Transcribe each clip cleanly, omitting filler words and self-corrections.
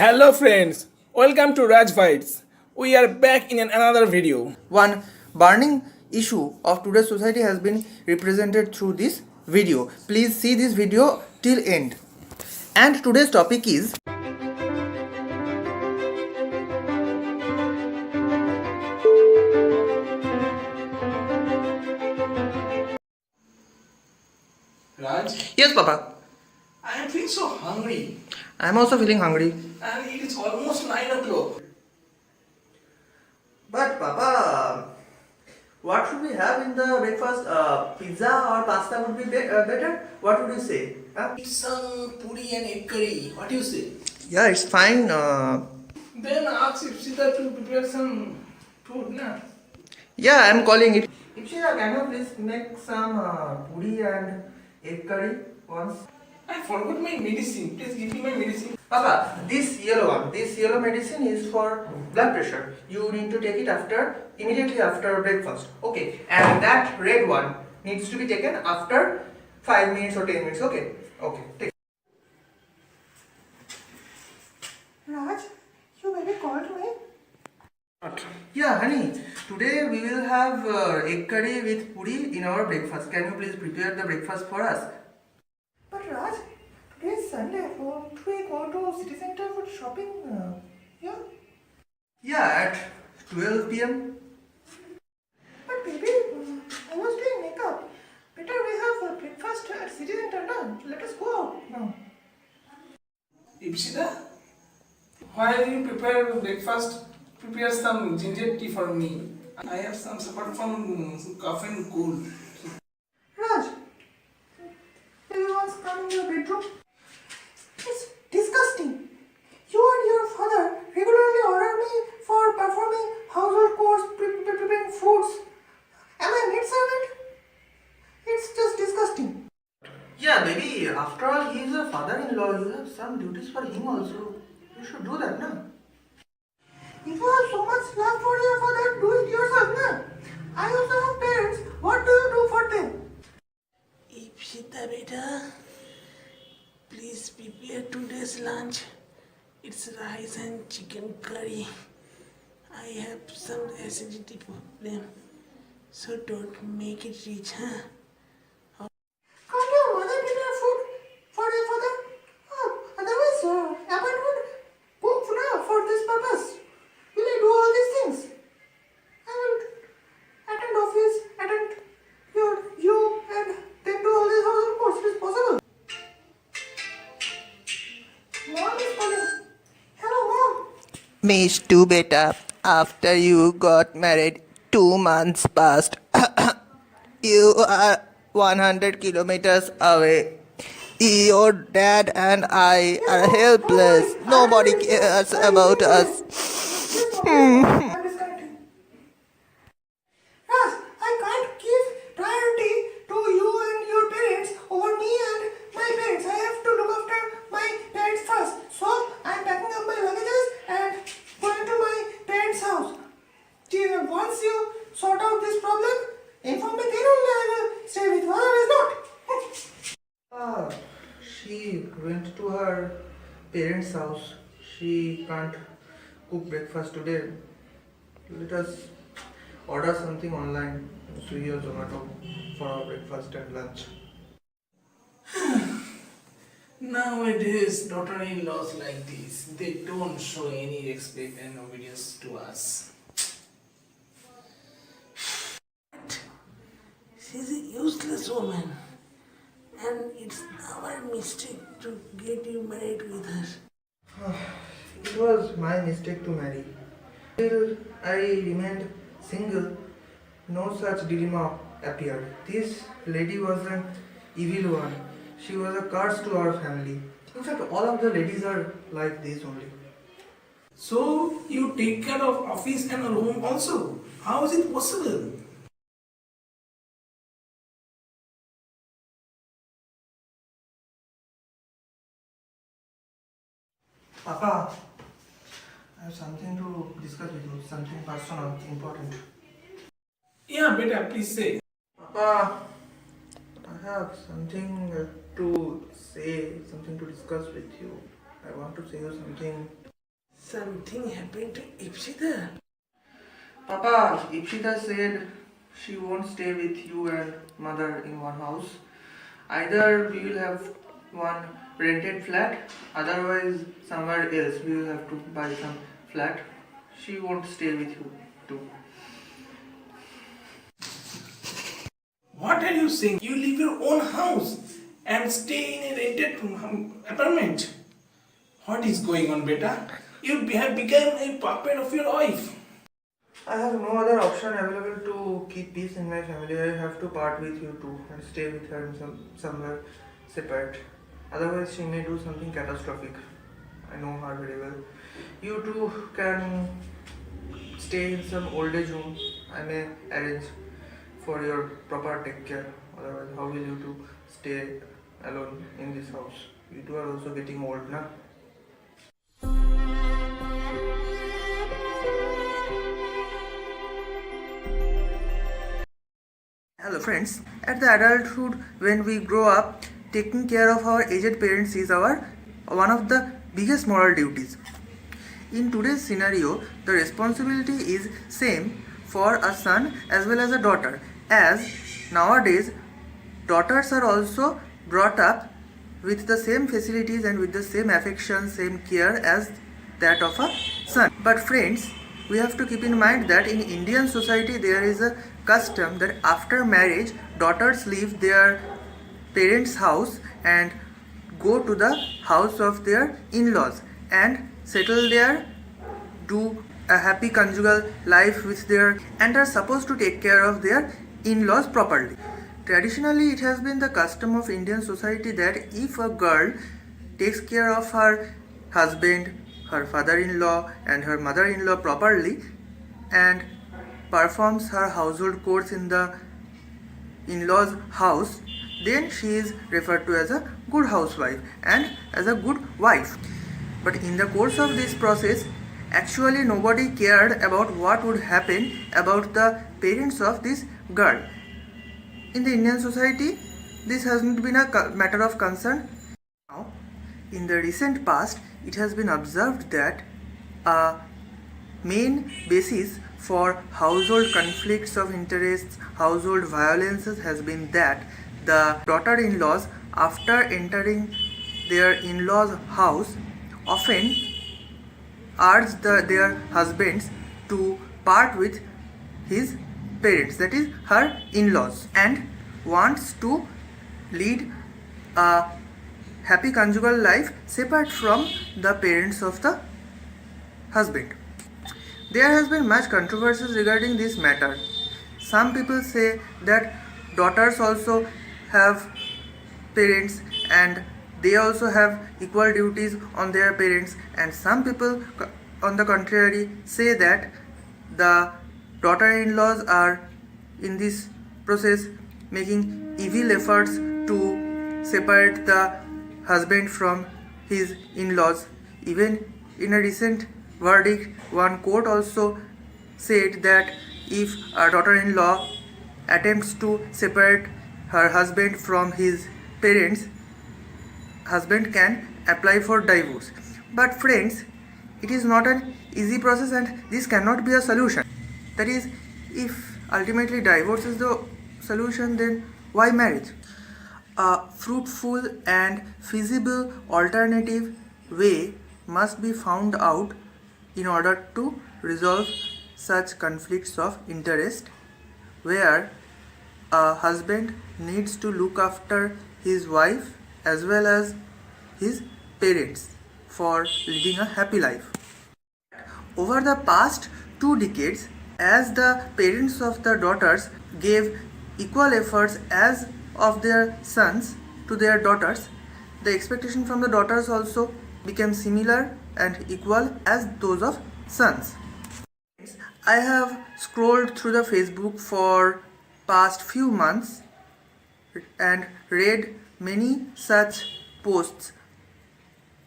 Hello friends, welcome to RAJ'S. We are back in another video. One burning issue of today's society has been represented through this video. Please see this video till end. And today's topic is Raj, yes, Papa. I am feeling so hungry I am also feeling hungry. and it is almost 9 o'clock. But Papa, what should we have in the breakfast? Pizza or pasta would be better. What would you say? Huh? Eat some puri and egg curry. What do you say? Yeah, it's fine. Then ask Ipsita to prepare some food, na? Yeah, I'm calling it. Ipshita, can you please make some puri and egg curry once? I forgot my medicine. Please give me my medicine. Papa, this yellow medicine is for blood pressure. You need to take it immediately after breakfast. Okay, and that red one needs to be taken after 5 minutes or 10 minutes. Okay, take. Raj, you maybe called me? What? Yeah, honey. Today we will have egg curry with puri in our breakfast. Can you please prepare the breakfast for us? But Raj, today is Sunday. Won't we go to city center for shopping? Yeah. Yeah, at 12 p.m. But baby, I was doing makeup. Better we have breakfast at city center now. Let us go out now. Ipsita, why do you prepare breakfast? Prepare some ginger tea for me. I have some support from cough and cold. Raj, will you once come in your bedroom? It's disgusting. You and your father regularly order me for performing household chores, preparing foods. Am I maid servant? It's just disgusting. Yeah, baby. After all, he is a father-in-law. You have some duties for him also. You should do that, na? If you have so much love for your father, do it yourself, na? I also have parents. What do you do for them? Ipsita beta, please prepare today's lunch. It's rice and chicken curry. I have some acidity problem, so don't make it rich, huh? Can't your mother prepare food for your father? Otherwise, Abbott would cook now for this purpose. Will I do all these things? I will attend office, attend you, and then do all these household chores. It is possible. Mom is calling. Hello, Mom. Miss Tu beta, after you got married, 2 months passed. You are 100 kilometers away. Your dad and I are helpless. Nobody cares about us. I'm disconnecting. Raj, I can't give priority to you and your parents over me and my parents. I have to look after my parents first. So I'm packing up my luggages and going to my parents' house. Once you sort out this problem, inform me, then only I will stay with you. Otherwise not. She went to her parents' house. She can't cook breakfast today. Let us order something online, Swiggy or Zomato, for our breakfast and lunch. Nowadays, daughter-in-laws like this, they don't show any respect and obedience to us. She's a useless woman, and it's our mistake to get you married with her. It was my mistake to marry. Till I remained single, no such dilemma appeared. This lady was an evil one. She was a curse to our family. In fact, all of the ladies are like this only. So, you take care of office and home also. How is it possible? Papa, I have something to discuss with you, something personal, important. Yeah, beta, please say. Papa, I have something to say, something to discuss with you. I want to say you something. Something happened to Ipshita. Papa, Ipshita said she won't stay with you and mother in one house. Either we will have one rented flat, otherwise somewhere else we will have to buy some flat. She won't stay with you too. What are you saying? You leave your own house and stay in a rented apartment. What is going on, beta? You have become a puppet of your wife. I have no other option available to keep peace in my family. I have to part with you too and stay with her in somewhere separate. Otherwise, she may do something catastrophic. I know her very well. You two can stay in some old age home. I may arrange for your proper take care. Otherwise, how will you two stay alone in this house? You two are also getting old, na? Hello friends, at the adulthood when we grow up, taking care of our aged parents is our one of the biggest moral duties. In today's scenario, the responsibility is same for a son as well as a daughter, as nowadays daughters are also brought up with the same facilities and with the same affection, same care as that of a son. But friends, we have to keep in mind that in Indian society there is a custom that after marriage daughters leave their parents' house and go to the house of their in-laws and settle there, do a happy conjugal life with their and are supposed to take care of their in-laws properly. Traditionally, it has been the custom of Indian society that if a girl takes care of her husband, her father-in-law and her mother-in-law properly and performs her household chores in the in-laws house, then she is referred to as a good housewife and as a good wife. But in the course of this process, actually nobody cared about what would happen about the parents of this girl. In the Indian society, this hasn't been a matter of concern. Now, in the recent past, it has been observed that a main basis for household conflicts of interests, household violences has been that the daughter-in-laws, after entering their in-laws' house, often urge their husbands to part with his parents, that is her in-laws, and wants to lead a happy conjugal life separate from the parents of the husband. There has been much controversy regarding this matter. Some people say that daughters also have parents and they also have equal duties on their parents, and some people on the contrary say that the daughter-in-laws are in this process making evil efforts to separate the husband from his in-laws. Even in a recent verdict, one court also said that if a daughter-in-law attempts to separate her husband from his parents, husband can apply for divorce. But friends, it is not an easy process and this cannot be a solution. That is, if ultimately divorce is the solution, then why marriage? A fruitful and feasible alternative way must be found out in order to resolve such conflicts of interest, where a husband needs to look after his wife as well as his parents for leading a happy life. Over the past 2 decades, as the parents of the daughters gave equal efforts as of their sons to their daughters, the expectation from the daughters also became similar and equal as those of sons. I have scrolled through the Facebook for past few months and read many such posts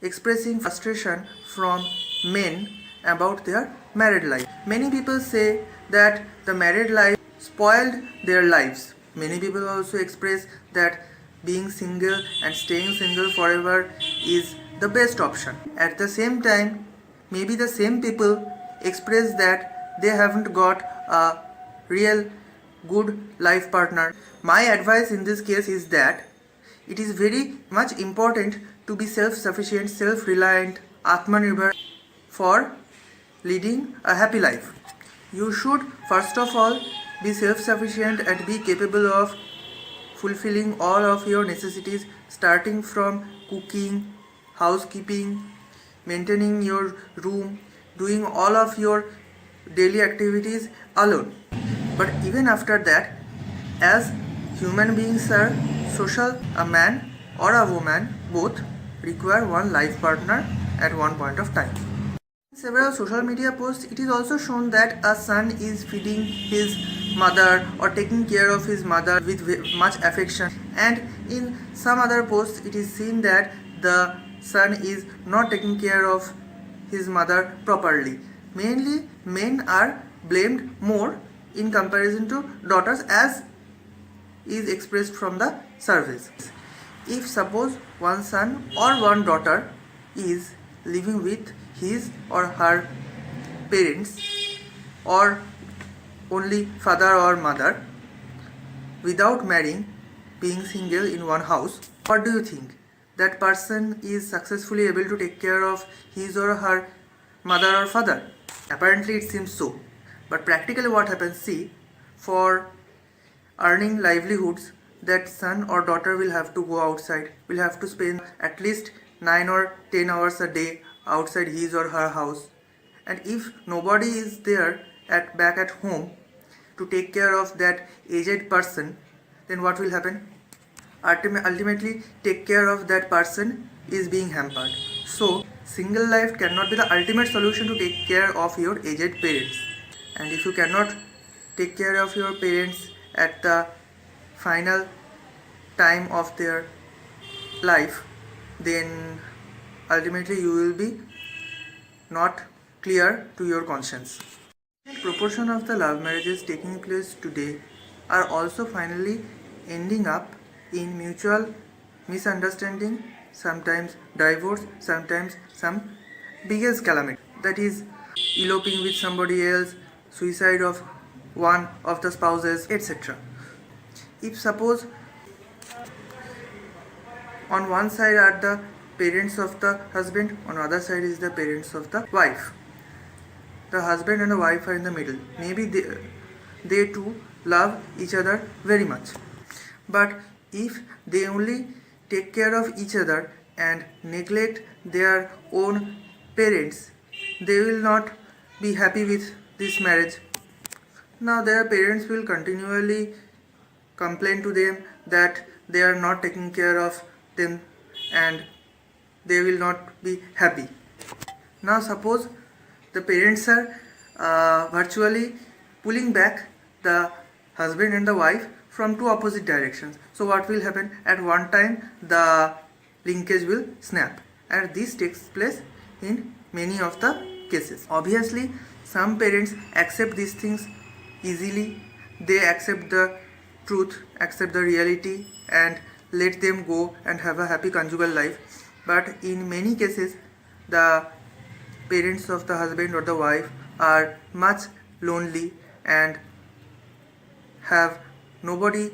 expressing frustration from men about their married life. Many people say that the married life spoiled their lives. Many people also express that being single and staying single forever is the best option. At the same time, maybe the same people express that they haven't got a real good life partner. My advice in this case is that it is very much important to be self-sufficient, self-reliant, Atmanirbhar for leading a happy life. You should first of all be self-sufficient and be capable of fulfilling all of your necessities, starting from cooking, housekeeping, maintaining your room, doing all of your daily activities alone. But even after that, as human beings are social, a man or a woman both require one life partner at one point of time. In several social media posts, it is also shown that a son is feeding his mother or taking care of his mother with much affection, and in some other posts it is seen that the son is not taking care of his mother properly. Mainly men are blamed more in comparison to daughters, as is expressed from the surveys. If suppose one son or one daughter is living with his or her parents, or only father or mother, without marrying, being single in one house, what do you think? That person is successfully able to take care of his or her mother or father? Apparently it seems so. But practically what happens, see, for earning livelihoods, that son or daughter will have to go outside, will have to spend at least 9 or 10 hours a day outside his or her house. And if nobody is there back at home to take care of that aged person, then what will happen? Ultimately, take care of that person is being hampered. So, single life cannot be the ultimate solution to take care of your aged parents. And if you cannot take care of your parents at the final time of their life, then ultimately you will be not clear to your conscience. The proportion of the love marriages taking place today are also finally ending up in mutual misunderstanding, sometimes divorce, sometimes some biggest calamity, that is eloping with somebody else, suicide of one of the spouses, etc. If suppose on one side are the parents of the husband, on the other side is the parents of the wife, the husband and the wife are in the middle. Maybe they too love each other very much. But if they only take care of each other and neglect their own parents, they will not be happy with this marriage. Now their parents will continually complain to them that they are not taking care of them and they will not be happy. Now suppose the parents are virtually pulling back the husband and the wife from two opposite directions. So what will happen? At one time the linkage will snap, and this takes place in many of the cases. Obviously some parents accept these things easily. They accept the truth, accept the reality, and let them go and have a happy conjugal life. But in many cases the parents of the husband or the wife are much lonely and have nobody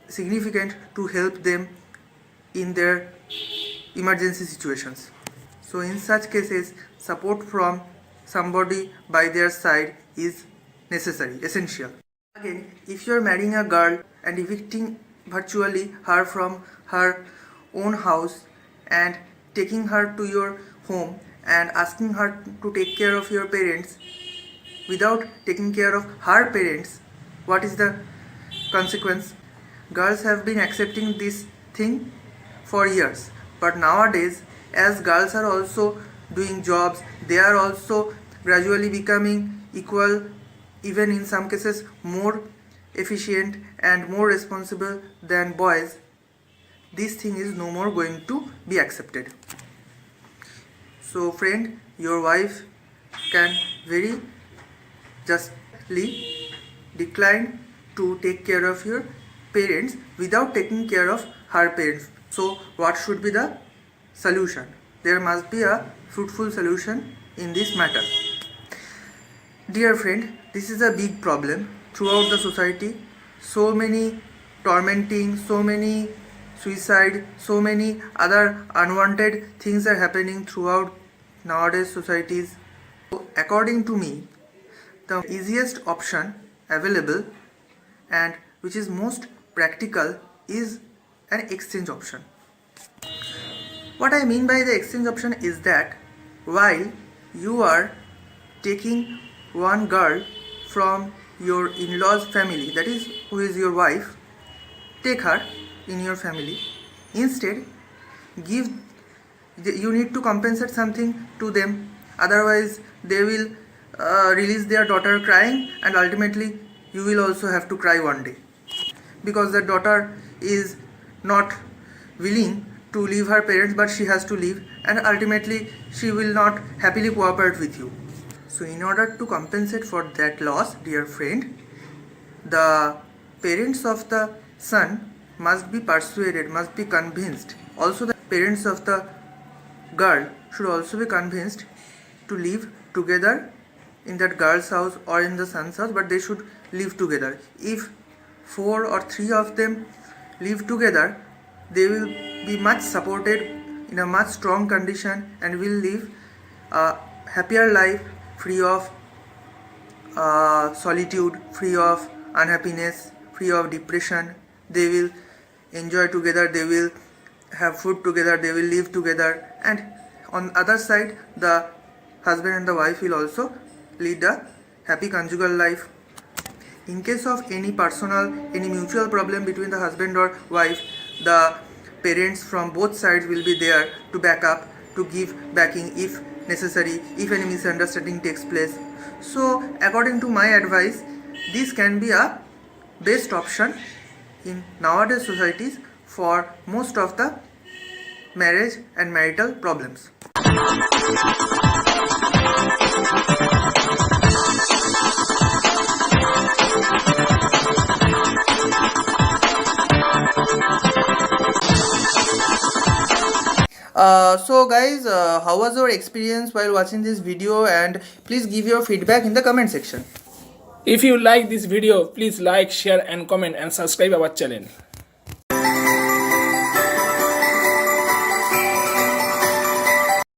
significant to help them in their emergency situations. So in such cases, support from somebody by their side is necessary, essential. Again, if you are marrying a girl and evicting virtually her from her own house and taking her to your home and asking her to take care of your parents without taking care of her parents, what is the consequence? Girls have been accepting this thing for years, but nowadays, as girls are also doing jobs, they are also gradually becoming equal, even in some cases more efficient and more responsible than boys. This thing is no more going to be accepted. So friend, your wife can very justly decline to take care of your parents without taking care of her parents. So what should be the solution? there must be a fruitful solution in this matter. Dear friend, this is a big problem throughout the society. So many tormenting, so many suicide, so many other unwanted things are happening throughout nowadays societies. So, according to me, the easiest option available and which is most practical is an exchange option. What I mean by the exchange option is that while you are taking one girl from your in-laws family, that is who is your wife, take her in your family. Instead, you need to compensate something to them, otherwise they will release their daughter crying, and ultimately you will also have to cry one day because the daughter is not willing to leave her parents, but she has to leave, and ultimately she will not happily cooperate with you. So in order to compensate for that loss, dear friend, the parents of the son must be persuaded, must be convinced. Also the parents of the girl should also be convinced to live together in that girl's house or in the son's house, but they should live together. If 4 or 3 of them live together, they will be much supported in a much strong condition and will live a happier life, free of solitude, free of unhappiness, free of depression. They will enjoy together, they will have food together, they will live together, and on the other side the husband and the wife will also lead a happy conjugal life. In case of any mutual problem between the husband or wife, the parents from both sides will be there to back up, to give backing if necessary, if any misunderstanding takes place. So according to my advice, this can be a best option in nowadays societies for most of the marriage and marital problems. So guys, how was your experience while watching this video, and please give your feedback in the comment section. If you like this video, please like, share and comment and subscribe our channel.